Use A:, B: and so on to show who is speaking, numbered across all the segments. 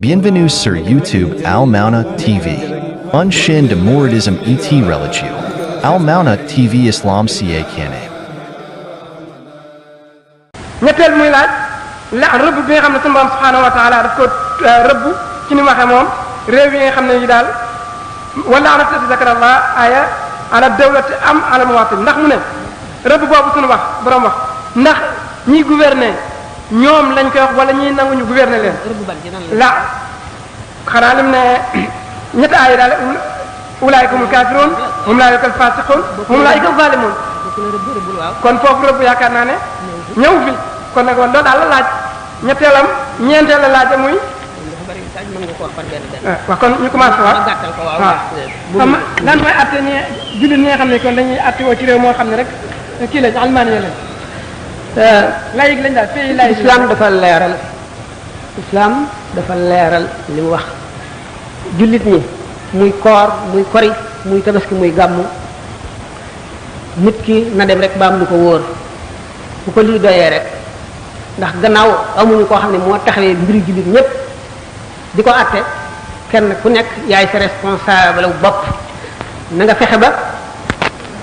A: Bienvenue sur YouTube Al Mauna TV. Un chaîne de mouridisme et religieux. Al Mauna TV Islam ca kane.
B: ñetteel muy laaj la rëbb bi nga xam ne sunu Boroom subhaanahu wa taala daf ko rëbb ci ni mu waxee moom réew yi nga xam ne yi daal wala anatati zakarallah aya ala dawlati am ala muwatin ndax mu ne rëbb boobu sunu wax borom wax ndax ñiy gouverner ñoom lañ koy wax wala ñiy nanguñu gouverner leen la xanaa lim ne ñetti aaya daal ulaayika humul kaafiruun hum ulaayika al faasiquun hum ulaayika zaalimuun kon foofu rëbb yaakaar naa ne ñëw fi kon nag loolu daal la laaj ñetteelam ñeenteel la laaj muy waaw kon ñu commencé waaw xam lan mooy atte ñi jullit ñi nga xam ne kon dañuy atte woo ci réew moo xam ne rek kii lañ almaani lañ layig lañ daal fii layig
C: islam dafa leeral li mu wax jullit ñi muy koor muy kori muy tabaski muy gàmmu nit ki na dem rek ba am lu ko wóor bu ko lii doyee rek ndax gannaaw amuñu koo xam ne moo taxawee mbiri jullit ñépp di ko àtte kenn ku nekk yaay sa responsable bopp na nga fexe ba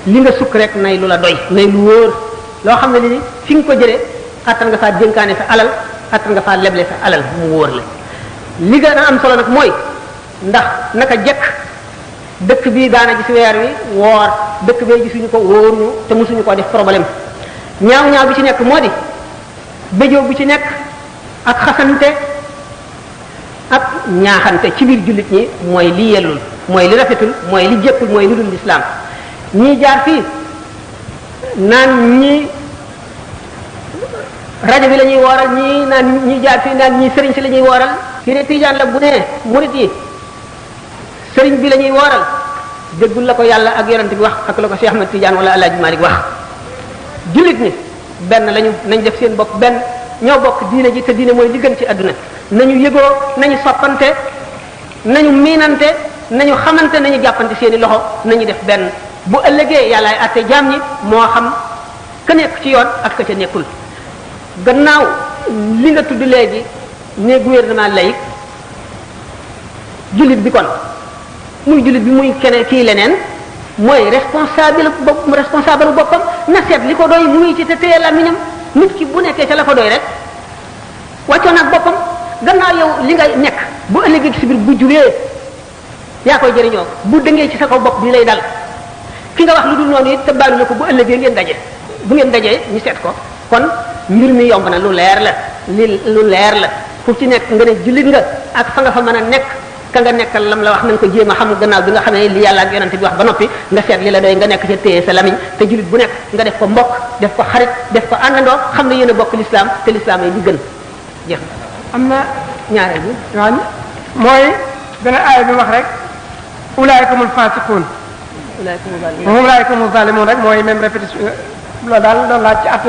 C: li nga sukk rek nay lu la doy nay lu wóor loo xam ne ni fi nga ko jëlee attan nga faa dénkaane sa alal attan nga faa leble sa alal mu wóor la li gën a am solo nag mooy ndax naka jekk dëkk bii daana gis weer wi woor dëkk bee gisuñu ko wóoruñu te mosuñu ko def problème ñaaw bi ci nekk moo di béjoo bi ci nekk ak xasante ak ñaaxante ci biir jullit ñi mooy li yellul mooy li rafetul mooy li jekkul mooy li dul lislaam ñii jaar fii naan ñii rajo bi la ñuy wooral ñii naan ñii jaar fii naan ñii sëriñ si la ñuy wooral kii ne tijaan la bu ne murit yi sëriñ bi la ñuy wooral déggul la ko yàlla ak yonent bi wax ak la ko Cheikh Ahmed Tidiane wala Alaaji Malik wax jullit ñi benn lañu nañ def seen bopp benn ñoo bokk diine ji te diine mooy li gën ci àdduna nañu yëgoo nañu soppante nañu miinante nañu xamante nañu jàppante seen i loxo nañu def benn bu ëllëgee yàllaay àtte jaam ñi moo xam ka nekk ci yoon ak ka ca nekkul gannaaw li nga tudd léegi ne gouvernement laïque jullit bi kon muy jullit bi muy keneen kii leneen mooy responsable boppam na seet li ko doy muy ci te téye làmmiñam nit ki bu nekkee ca la ko doy rek wàccoon ak boppam gannaaw yow li ngay nekk bu ëllëgee ci biir bu jubee yaa koy jëriñoo bu dëngee ci sa kaw bopp bi lay dal ki nga wax lu dul noonu it te baalu na ko bu ëllëgee ngeen daje bu ngeen dajee ñu seet ko kon mbir mi yomb na lu leer la lu leer la ku ci nekk nga ne jullit nga ak fa nga fa mën a nekk ka nga nekkal lam la wax na nga ko jéem a xam gannaaw bi nga xamee li yàlla ak yonante bi wax ba noppi nga seet li la doy nga nekk ca téye sa lamiñ te jullit bu nekk nga def ko mbokk def ko xarit def ko àndandoo xam ne yéen a bokk l'islam te l'islam yi li gën jeex
B: am na
C: ñaareel bi
B: waaw mooy beneen aaya bi wax rek ulaayika humul faasiquun ulaayika humuz zaalimuun rek mooy même répétition loolu daal doon laaj ci atte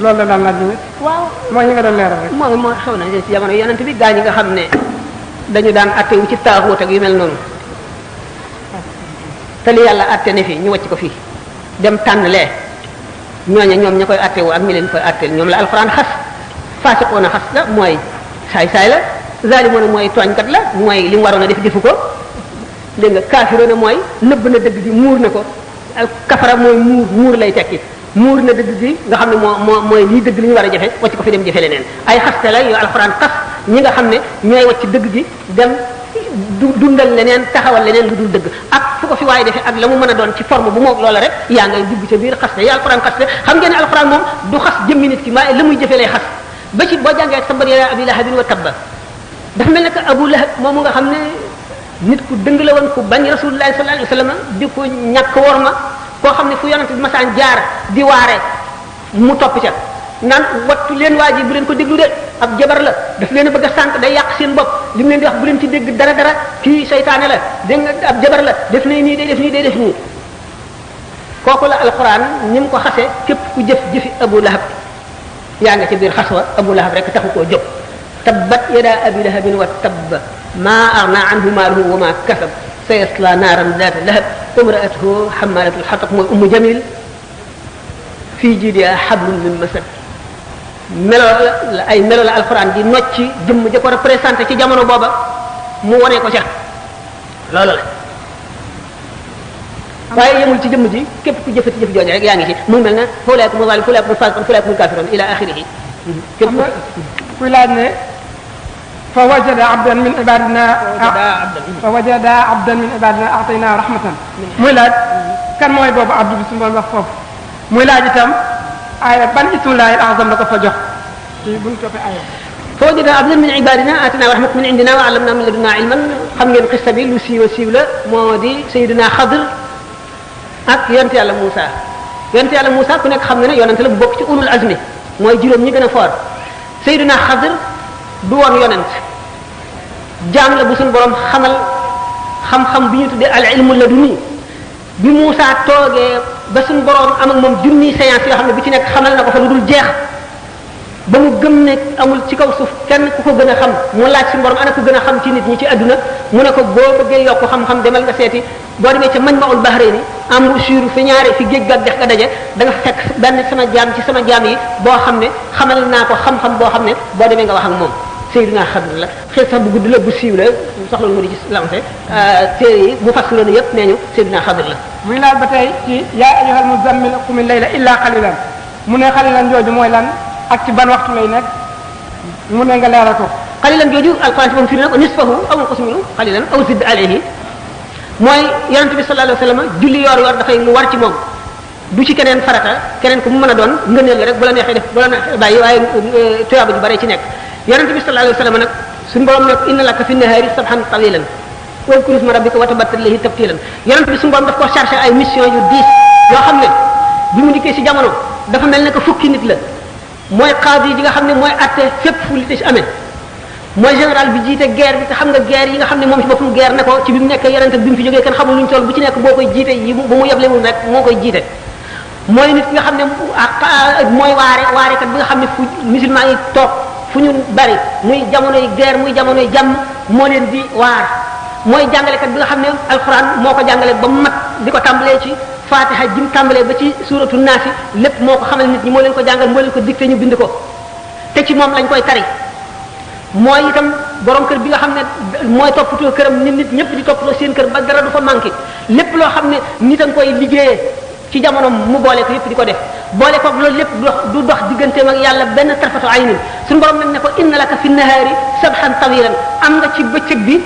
B: loolu la daan laaj ñu
C: waaw
B: mooy ñi nga doon leeral rek
C: mooy xew na ci jamono yonante bi gaa ñi nga xam ne dañu daan atte wu ci taaxuut ak yu mel noonu te li yàlla atte ne fii ñu wàcc ko fii dem tànn lee ñooña ñoom ña koy atte wu ak ñi leen koy atteel ñoom la alxuraan xas faasiqoona xas la mooy saay-saay la zaalimoona mooy tooñkat la mooy li mu waroon a def defu ko dégg nga kaafiroona mooy nëbb na dëgg di muur na ko al kafara mooy muur lay tekki muur na dëgg di nga xam ne mooy lii dëgg li ñu war a jafe wàcc ko fi dem jafe leneen ay xaste la yoo alxuraan xas ñi nga xam ne ñooy wàcc dëgg gi dem dundal leneen taxawal leneen lu dul dëgg ak fu ko fi waaye defee ak la mu mën a doon ci forme bu moom loola rek yaa ngay dugg ca biir xaste yi alxuraan xaste xam ngeen ne alxuraan moom du xas jëmmi nit ki maa la muy jëfee lay xas ba ci boo jàngee ak tabbat yadaa abi lahabin wa tabba dafa mel ne que Abu Lahab moomu nga xam ne nit ku dëng la woon ku bañ rasulullahi sallallahu alayhi wasallam di ko ñàkk worma koo xam ne fu yonent bi masaan jaar di waare mu topp ca naan wattu leen waa ji bu leen ko déglu de ab jabar la daf leen a bëgg a sànq day yàq seen bopp li mu leen di wax bu leen ci dégg dara kii seytaane la dégg nga ab jabar la def na nii day def nii kooku la alxuraan ni mu ko xase képp ku jëfi Abu Lahab yaa nga ci biir xas wa Abu Lahab rek taxu koo jóg tabbat yadaa abi lahabin wa tabba maa aghnaa anhu maaluhu wa maa kasab sayasla naaran zaata lahab imra'atuhu hammalatal hatab mooy Ummu Jamil fii jiidihaa hablum min masad melo la ay melo la alquran di nocc jëmm ja ko représenté ci jamono booba mu wone ko ca loolu la waaye yemul ci jëmm ji képp ku jëfati jëf jooju rek yaa ngi ci muy mel ne fulaaykum zalim fulaaykum fasiqun fulaaykum kafirun ila axirihi képp
B: kuy laaj ne fa wajada abdan min ibadina fa wajada abdan min ibadina atayna rahmatan muy laaj kan mooy boobu abdu bi suñu doon wax foofu muy laaj itam aaya ban ismullahi al-azam la ko fa jox ci buñ toppee aaya
C: fa wajada abdan min ibadina atina rahmatan min indina wa allamna min ladunna ilman xam ngeen xista bi lu siiwa siiw la moo di sayyidina Xadir ak yonent yàlla Moussa yonent yàlla Moussa ku nekk xam ne ne yonent la bu bokk ci ulul azmi mooy juróom ñi gën a foor sayyidina Xadir du woon yonent jaam la bu suñu borom xamal xam-xam bi ñu tuddee al ilmu laduni bi Moussa toogee ba suñu borom am ak moom junniy séance yoo xam ne bi ci nekk xamal na ko fa lu dul jeex ba mu gëm ne amul ci kaw suuf kenn ku ko gën a xam mu laaj suñu borom ana ko gën a xam ci nit ñi ci àdduna mu ne ko boo bëggee yokk xam-xam demal nga seeti boo demee ca Majma'ul Bahrayni embouchure fi ñaare fi géej ga dex ga daje da nga fekk benn sama jaam ci sama jaam yi boo xam ne xamal naa ko xam-xam boo xam ne boo demee nga wax ak moom Seydina Xadir la xëy sax bu gudd la bu siiw la soxla mu di ci lancé téere yi bu fas loolu yëpp nee ñu Seydina Xadir la
B: muy laaj ba tey ci yaa ayyuhal muzammil qumil layla illa qalilan mu ne qalilan jooju mooy lan ak ci ban waxtu lay nekk mu ne nga leeral ko
C: qalilan jooju alquran ci moom firi na ko nisfahu aw unqus minhu qalilan aw zid alayhi mooy yonent bi sallallahu alayhi wa sallam julli yor dafay lu war ci moom du ci keneen farata keneen ku mu mën a doon ngëneel la rek bu la neexee def bu la neexee bàyyi waaye tuyaaba ju bare ci nekk yonent bi sallallahu alayhi wa sallam nag suñu borom nag inna laka fi nahaari sabhan tawilan wadkur isma rabbika wa tabattal ilayhi tabtilan yonent bi suñu borom daf ko chargé ay mission yu diis yoo xam ne bi mu dikkee ci jamono dafa mel ne que fukki nit la mooy qaadi yi nga xam ne mooy atte fépp fu li ci amee mooy général bi jiite guerre bi te xam nga guerre yi nga xam ne moom ci boppam guerre ne ko ci bi mu nekkee yonent bi mu fi jógee kenn xamul luñ toll bu ci nekk boo koy jiite yi bu mu yeblewul rek moo koy jiite mooy nit ki nga xam ne mooy waarekat bi nga xam ne fu musulman yi toog fu ñu bari muy jamonoy guerre muy jamonoy jàmm moo leen di waar mooy jàngalekat bi nga xam ne alxuraan moo ko jàngale ba mu mat di ko tàmbalee ci fatiha jim tàmbalee ba ci suratu naasi lépp moo ko xamal nit ñi moo leen ko jàngal moo leen ko dicté ñu bind ko te ci moom lañ koy tari mooy itam borom kër bi nga xam ne mooy toppatoo këram nit ñëpp di toppatoo seen kër ba dara du fa manqué lépp loo xam ne nit a nga koy liggéeyee ci jamono mu boole ko yëpp di ko def boole ko loolu lépp du dox digganteem ak yàlla benn tarfatu aynin suñu borom nag ne ko inna laka fi nahaari sabhan tawilan am nga ci bëccëg bi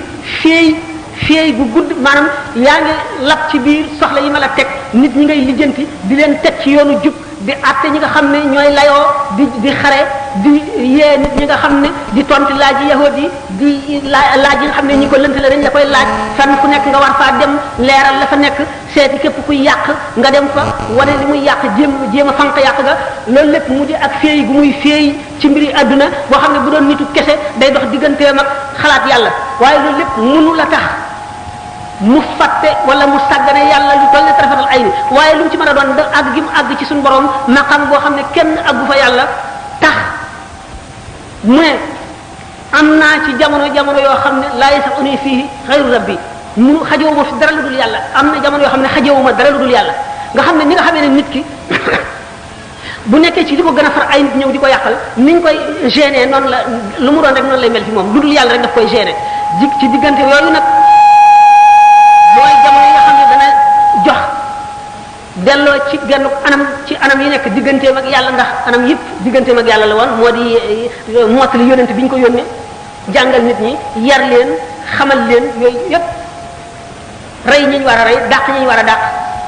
C: féey gu gudd maanaam yaa ngi lab ci biir soxla yi ma la teg nit ñi ngay lijjanti di leen teg ci yoonu jub di àtte ñi nga xam ne ñooy layoo di xare di yee nit ñi nga xam ne di tontu laaj yahud yi di laaj yi nga xam ne ñi ko lënt la dañ la koy laaj fenn fu nekk nga war faa dem leeral la fa nekk seeti képp kuy yàq nga dem fa wane li muy yàq jéem a fanq yàq ga loolu lépp mu di ak féey gu muy féey ci mbiri àdduna boo xam ne bu doon nitu kese day dox digganteem ak xalaat yàlla waaye loolu lépp mënu la tax mu fàtte wala mu sàggane yàlla lu toll ne tarafatal ay ni waaye lu mu ci mën a doon da àgg gi mu àgg ci suñu borom maqam boo xam ne kenn àggu fa yàlla tax mu ne am naa ci jamono yoo xam ne laa yasauni fii xayru rabbi mu xajowuma fi dara lu dul yàlla am na jamono yoo xam ne xajowuma dara lu dul yàlla nga xam ne ni nga xamee ne nit ki bu nekkee ci li ko gën a far ay nit ñëw di ko yàqal niñ koy gêner noonu la lu mu doon rek noonu lay mel fi moom lu dul yàlla rek daf koy gêner ci diggante yooyu nag mooy jamono yi nga xam ne dana jox delloo ci genn anam yi nekk digganteem ak yàlla ndax anam yëpp digganteem ak yàlla la woon moo di mottali yónent bi ñu ko yónnee jàngal nit ñi yar leen xamal leen yooyu yëpp rey ñi ñu war a rey dàq ñi ñu war a dàq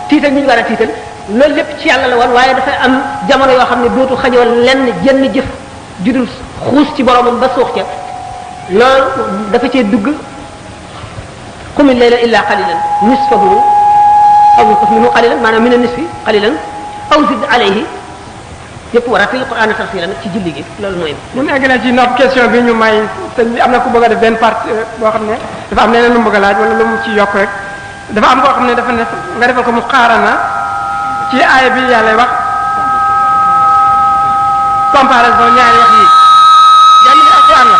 C: tiital ñi ñu war a tiital loolu lépp ci yàlla la woon waaye dafay am jamono yoo xam ne dootu xajoo lenn jënn jëf judul xuus ci boromam ba suux ca loolu dafa cee dugg qumil layla illa qalilan nisfahu aw inqus minhu qalilan maanaam min an-nisfi qalilan aw zid alayhi yëpp waratil qur'ana tartilan ci julli gi loolu mooy.
B: bu ñu egg na ci nopp question bi ñu may te am na ku bëgg a def benn partie boo xam ne dafa am leneen lu mu bëgg a laaj wala lu mu ci yokk rek dafa am koo xam ne dafa ne nga defal ko mu xaarana ci aaya bi yàlla wax comparaison ñaari wax yi. jàmm di alquran la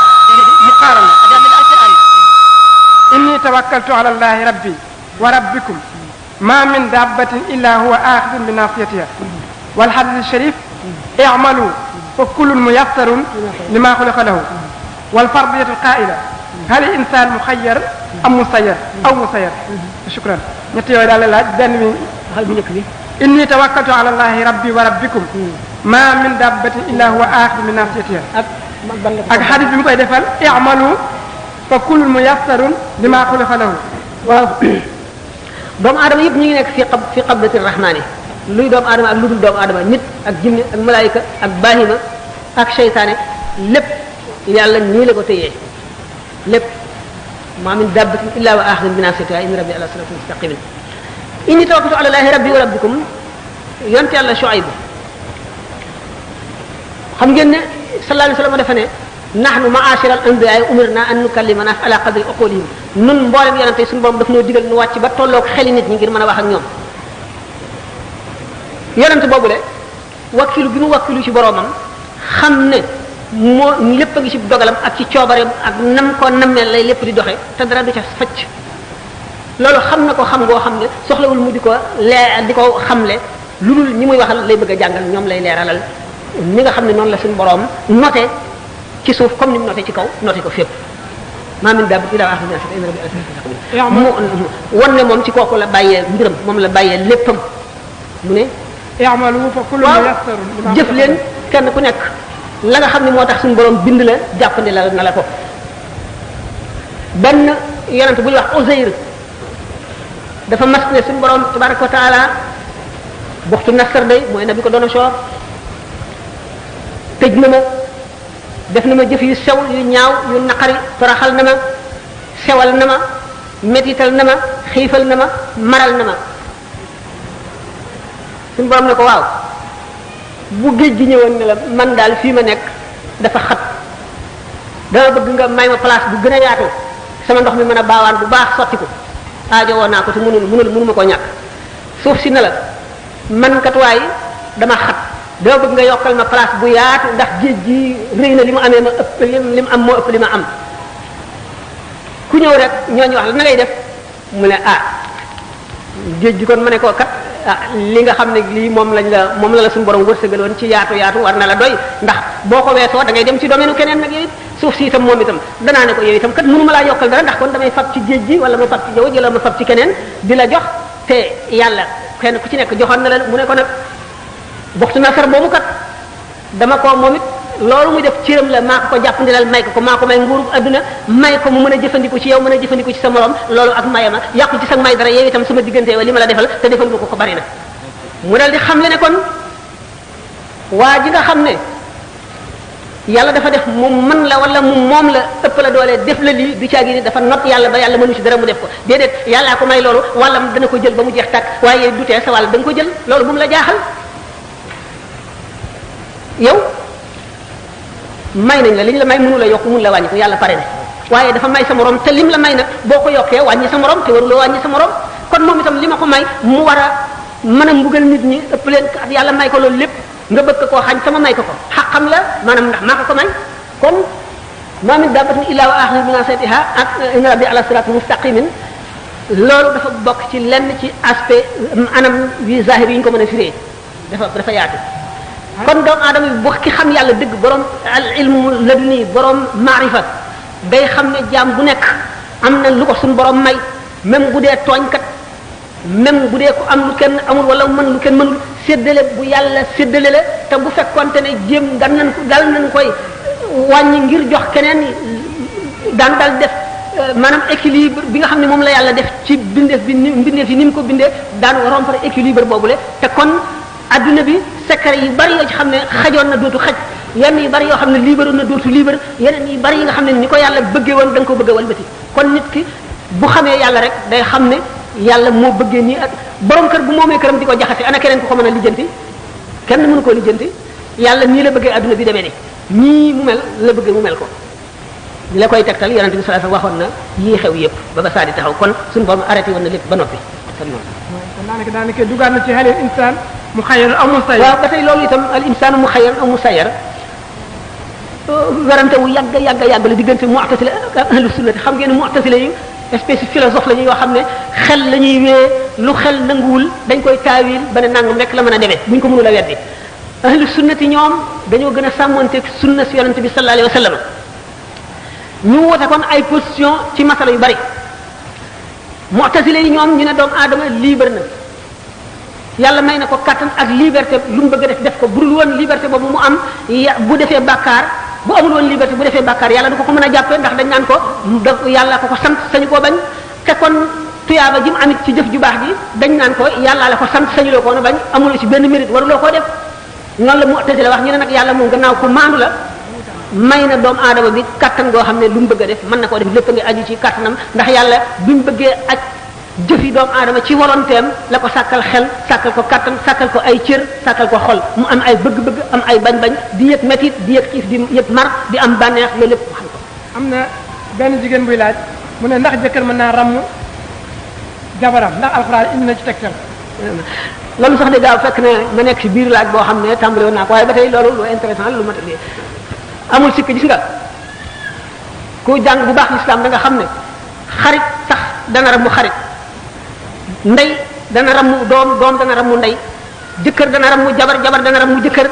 B: mu xaarana. inni tawakkaltu ala allahi rabbi wa rabbikum ma min dabbatin illa huwa akhidun bi nasiyatiha wal hadith sharif i'malu fa kullun muyassarun lima xuliqa lahu wal fardiyatu qaila hal insan mukhayyar am musayyar aw musayyar shukran ñett yooyu daal la laaj benn mi
C: xal bu njëkk bi
B: inni tawakkaltu ala allahi rabbi wa rabbikum ma min dabbatin illa huwa akhidhu min nasiyatiha ak hadith bi mu koy defal i'malu fa kullun muyassarun lima xuliqa lahu
C: waaw doomu aadama yëpp ñu ngi nekk fi qabdati rahmani luy doomu aadama ak lu dul doomu aadama nit ak jinne ak malaayika ak bahima ak seytaane lépp yàlla nii la ko téyee lépp ma min dabbatin illa wa akhidhu bi nasiyatiha inna rabbi ala siratin mustaqim inni tawakkaltu ala allahi rabbi wa rabbikum yonte yàlla Shuayb xam ngeen ne sallallahu alayhi wa sallam dafa ne nahnu ma'ashira al-anbiya umirna an nukallima nas ala qadri uqulihim nun mboolem yonente suñu borom daf noo digal nu wàcc ba tolloog xeli nit ñi ngir mën a wax ak ñoom yonente boobule wakkilu bi mu wakkilu ci boromam xam ne moo lépp a ngi ci dogalam ak ci coobareem ak nam ko nammeel lay lépp di doxe te dara du ca facc loolu xam na ko xam ngoo xam ne soxlawul mu di ko di ko xamle lu dul ñi muy waxal lay bëgg a jàngal ñoom lay leeralal ni nga xam ne noonu la suñu borom noté ci suuf comme ni mu noté ci kaw noté ko fépp maa min daabbatin illaa aaxidu bi naasiyatihaa mu won ne moom ci kooku la bàyyee mbiram moom la bàyyee léppam mu ne
B: i'malu fa kullun muyassarun
C: jëf leen kenn ku nekk la nga xam ne moo tax suñu borom bind la jàppandi la na la ko benn yonent bu ñuy wax Uzayr dafa mas ne suñu borom tabaraka wa taala waxtu nasar day mooy na bi ko doon a soor tëj na ma def na ma jëf yu sew yu ñaaw yu naqari toraxal na ma sewal na ma metital na ma xiifal na ma maral na ma suñu borom ne ko waaw bu géej gi ñëwoon ne la man daal fii ma nekk dafa xat dama bëgg nga may ma place bu gën a yaatu sama ndox mi mën a baawaan bu baax sotti ko aajo woon naa ko te mënu ma ko ñàkk suuf si ne la man kat waay dama xat dama bëgg nga yokkal ma place bu yaatu ndax géej gi rëy na li mu amee ma ëpp li mu am moo ëpp li ma am ku ñëw rek ñooñu wax la na ngay def mu ne géej gi kon ma ne ko kat li nga xam ne lii moom la suñu borom wërsëgaloon ci yaatu yaatu war na la doy ndax boo ko weesoo da ngay dem ci domaine keneen nag yow it suuf si itam moom itam danaa ne ko yow itam kat mënu ma laa yokkal dara ndax kon damay fab ci géej gi wala ma fab ci jaww ji wala ma fab ci keneen di la jox te yàlla kenn ku ci nekk joxoon na la mu ne ko nag boxtu nasar boobu kat dama ko moom it loolu muy def cëram la maa ko jàppandilal may ko maa ko may nguuru adduna may ko mu mën a jëfandiku ci yow mën a jëfandiku ci sa morom loolu ak mayama yàqu ci sa may dara yow itam sama diggante wa li ma la defal te defal ko bari na mu dal di xam le ne kon waa ji nga xam ne yàlla dafa def mu mën la wala mu moom la ëpp la doole def la lii du caagi ni dafa not yàlla ba yàlla mënu ci dara mu def ko déedéet yàllaa ko may loolu wala dana ko jël ba mu jeex tàkk waaye du tee sa wàll da nga ko jël loolu bu mu la jaaxal yow may nañ la li ñu la may mënu la yokk mënu la wàññi ko yàlla pare na waaye dafa may sa morom te lim la may nag boo ko yokkee wàññi sa morom te waruloo wàññi sa morom kon moom itam li ma ko may mu war a mën a mbugal nit ñi ëpp leen yàlla may ko loolu lépp nga bëgg koo xañ sama may ko xaqam la maanaam ndax maa ko may kon ma min dabbatin illa wa akhidhu bi nasiyatiha ak inna rabbi ala siratin mustaqimin loolu dafa bokk ci lenn ci aspect anam wi zahir yi ñu ko mën a firee dafa yaatu kon doomu aadama bi bu ki xam yàlla dëgg borom al ilmu laduni borom maarifa day xam ne jaam bu nekk am na lu ko suñu borom may même bu dee tooñkat même bu dee ko am lu kenn amul wala mën lu kenn mënul séddale bu yàlla séddale la te bu fekkonte ne jéem dal nañ koy wàññi ngir jox keneen daan dal def maanaam équilibre bi nga xam ne moom la yàlla def ci bindeef yi ni mu ko bindee daan rompre équilibre boobule te kon adduna bi secret yu bari yoo ci xam ne xajoon na dootu xaj yenn yu bari yoo xam ne libre na dootu libre yeneen yu bari yi nga xam ne ni ko yàlla bëggee woon da nga ko bëgg a walbati kon nit ki bu xamee yàlla rek day xam ne yàlla moo bëggee nii ak borom kër bu moomee këram di ko jaxase ana keneen ku ko mën a lijjanti kenn mënu koo lijjanti yàlla nii la bëggee adduna bi demee ne nii mu mel la bëggee mu mel ko li la koy tegtal yonente bi sallallahu alayhi wasallam waxoon na yii xew yëpp ba saa di taxaw kon suñu borom arrêté woon na lépp ba noppi kon noonu
B: daanaka dugaat na ci halil insaan mu xayyar aw musayyar
C: waaw ba tey loolu itam al insaan mu xayyar aw musayyar werante wu yàgg la diggante mu'tazila ak ahlu sunnati xam ngeen ne mu'tazila yi espèce philosophe la ñuy yoo xam ne xel la ñuy wee lu xel nanguwul dañ koy taawil ba ne nangam rek la mën a demee buñ ko mënul a weddi ahlu sunnati ñoom dañoo gën a sàmmonteeg sunna si yonente bi sallallahu alayhi wa sallam ñu wote kon ay position ci masala yu bari mu'tazila yi ñoom ñu ne doomu aadama libre na yàlla may na ko kattan ak liberté lu mu bëgg a def ko bu dul woon liberté boobu mu am bu defee bàkkaar bu amul woon liberté bu defee bàkkaar yàlla du ko mën a jàppee ndax dañ naan ko yàlla ko sant sañu koo bañ te kon tuyaaba ji mu amit ci jëf ju baax ji dañ naan ko yàlla la ko sant sañuloo koo na bañ amuloo ci benn mérite waruloo koo def noonu la mu'tazila wax ñu ne nag yàlla moom gannaaw ku maandu la may na doomu aadama bi kattan goo xam ne lu mu bëgg a def mën na koo def lépp nga aju ci kattanam ndax yàlla bi mu bëggee aj jëfi doomu aadama ci volontéem la ko sàkkal xel sàkkal ko kattan sàkkal ko ay cër sàkkal ko xol mu am ay bëgg-bëgg am ay bañ-bañ di yëg métit di yëg xiif di yëg mar di am bànneex loolu lépp xam ko.
B: am na benn jigéen buy laaj mu ne ndax jëkkër mën naa ràmm jabaram ndax alxuraan indi na ci tegtal.
C: loolu sax de gaaw fekk ne ma nekk ci biir laaj boo xam ne tàmbali woon naa ko waaye ba tey loolu lu intéressant lu mat a amul sikk gis nga ku jàng bu baax l'islam da nga xam ne xarit sax dana ràmm xarit. ndey dana rammu doom dana rammu ndey jëkkër dana rammu jabar dana rammu jëkkër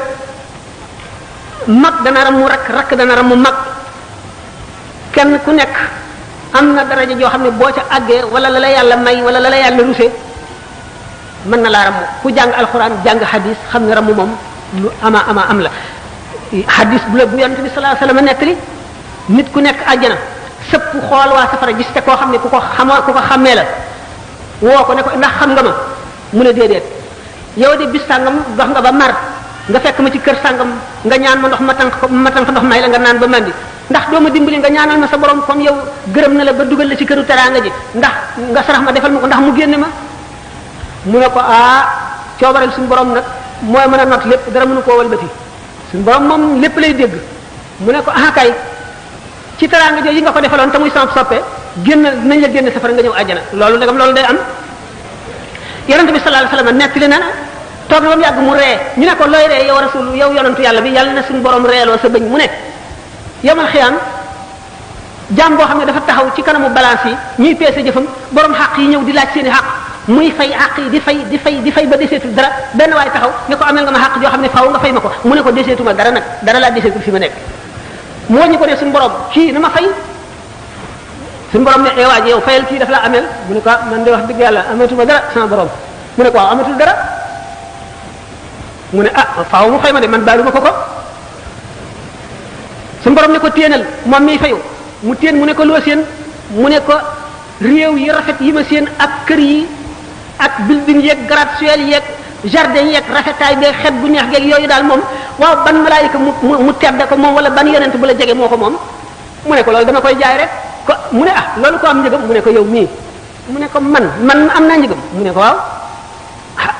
C: mag dana rammu rakk dana rammu mag kenn ku nekk am na daraja joo xam ne boo ca àggee wala la la yàlla may wala la la yàlla ruse mën na laa rammu ku jàng alxuraan jàng hadis xam ne rammu moom lu ama am la hadis bu la bu yonent bi sallallahu alayhi wasallam nettali nit ku nekk àjjana sëpp xool waa safara gis te koo xam ne ku ko xàmmee la woo ko ne ko ndax xam nga ma mu ne déedéet yow de bis sàngam dox nga ba mar nga fekk ma ci kër sàngam nga ñaan ma ndox ma tànk ndox may la nga naan ba mandi ndax doo ma dimbali nga ñaanal ma sa borom comme yow gërëm na la ba dugal la ci këru teraanga ji ndax nga sarax ma defal ma ko ndax mu génne ma mu ne ko coobareel suñu borom nag mooy mën a not lépp dara mënu koo walbati suñu borom moom lépp lay dégg mu ne ko kay ci teraanga jooju nga ko defaloon te muy sans soppe génn nañ la génn safara nga ñëw àjjana loolu ndegam loolu day am yonent bi sallallahu alayhi wasallam nettali na toog na ba mu yàgg mu ree ñu ne ko looy ree yow rasul yow yonentu yàlla bi yàlla na suñu borom reeloo sa bëñ mu ne yamal xiyaam jaam boo xam ne dafa taxaw ci kanamu balance yi ñuy peese jëfam borom xaq yi ñëw di laaj seeni xaq muy fay xaq yi di fay ba deseetul dara benn waay taxaw ne ko amel nga ma xaq joo xam ne faaw nga fay ma ko mu ne ko deseetuma dara nag dara laa deseetul fi ma nekk mu wàññi ko ne suñu borom kii na ma fay suñu borom ne waa ji yow fayal kii daf la amel mu ne ko man de wax dëgg yàlla amatuma dara sama borom mu ne ko waaw amatul dara mu ne faaw mu fay ma de man baaluma ko suñu borom ne ko téenal moom miy fayu mu téen mu ne ko loo seen mu ne ko réew yi rafet yi ma seen ak kër yi ak building yeeg gratte-ciel yeeg jardin yeeg rafetaay beeg xet bu neex geeg yooyu daal moom waaw ban malaayika mu tedda ko moom wala ban yonent bu la jege moo ko moom mu ne ko loolu dama koy jaay rek ko mu ne loolu ko am njëgam mu ne ko yow mii mu ne ko man am naa njëgam mu ne ko waaw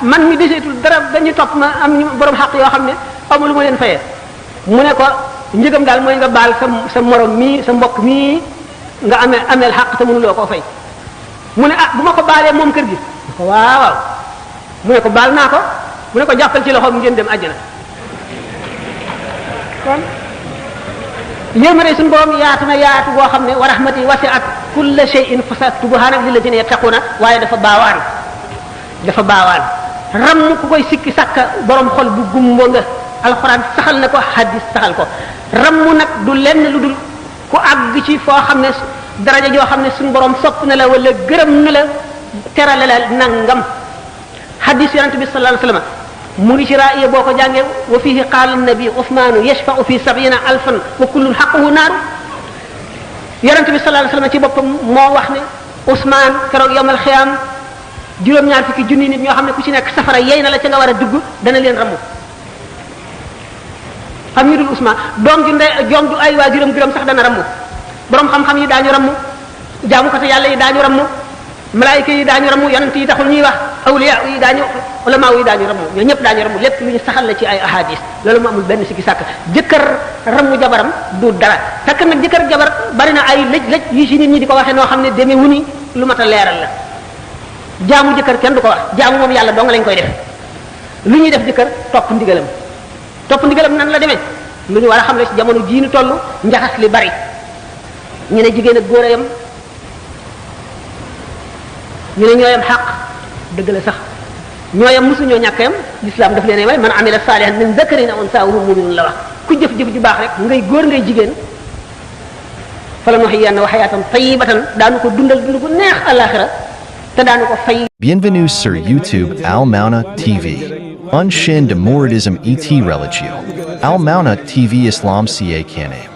C: man mi deseetul dara dañu topp ma am ñu borom xaq yoo xam ne amul lu ma leen fayee mu ne ko njëgam daal mooy nga baal sa morom mii sa mbokk mii nga ameel xaq te mënuloo koo fay mu ne bu ma ko baalee moom kër gi mu ko waaw mu ne ko baal naa ko mu ne ko jàppal ci loxoom ngeen dem àjjana kon yërmande suñu borom yaatu na yaatu boo xam ne wa rahmati wasi'at kulla shay'in fasaktubuha nag lillazina yattaquna waaye dafa baawaan ram ku koy sikki sàkka borom xol bu gumbo nga alxuraan saxal na ko hadis saxal ko ram nag du lenn lu dul ku àgg ci foo xam ne daraja joo xam ne suñu borom sopp na la wala gërëm na la terale la nangam hadis yonente bi sallallahu alayhi wasallam mu ngi ci raaya boo ko jàngee wa fihi qaala nabi Usmaanu yashfa'u fi 70,000 wa kullun haqquhu naaru yonente bi sallallahu alayhi wasallam ci boppam moo wax ne Usmaan keroog yawmal xiyaam juróom-ñaar fukki junni nit ñoo xam ne ku ci nekk safara yey na la ca nga war a dugg dana leen ramu xam ñu dul Usmaan doom ju ay waajuram gërëm sax dana ramu borom xam-xam yi daañu ramu jaamukatu yàlla yi daañu ramu malaayika yi daañu ramu yonent yi taxul ñuy wax awliya yi daañu ulama yi daañu ramu ñoo ñëpp daañu ramu lépp lu ñu saxal la ci ay ahadis loolu mu amul benn sikki sàkk jëkkër ramu jabaram du dara fekk nag jëkkër jabar bari na ay lëj yi ci nit ñi di ko waxee noo xam ne demee wuni lu mat a leeral la jaamu jëkkër kenn du ko wax jaamu moom yàlla dong lañ koy def lu ñuy def jëkkër topp ndigalam nan la demee lu ñu war a xam ne ci jamono jii ñu toll njaxas li bari ñu ne jigéen ak góor a yam ñu ne ñooyam xaq dëgg la sax ñooyam mosuñoo ñàkkayam l'islam daf leen yemale man amila salihan min zakarin aw unsa wa huwa mu'minun la wax ku jëf-jëf ju baax rek ngay góor ngay jigéen falanuhyiyannahu hayatan tayyibatan daanu ko dundal dund gu neex alaxira te daanu ko fay.
A: Bienvenue sur YouTube Al Mauna TV. Une chaîne de mouridisme et religieux. Al Mauna TV Islam ca Kane.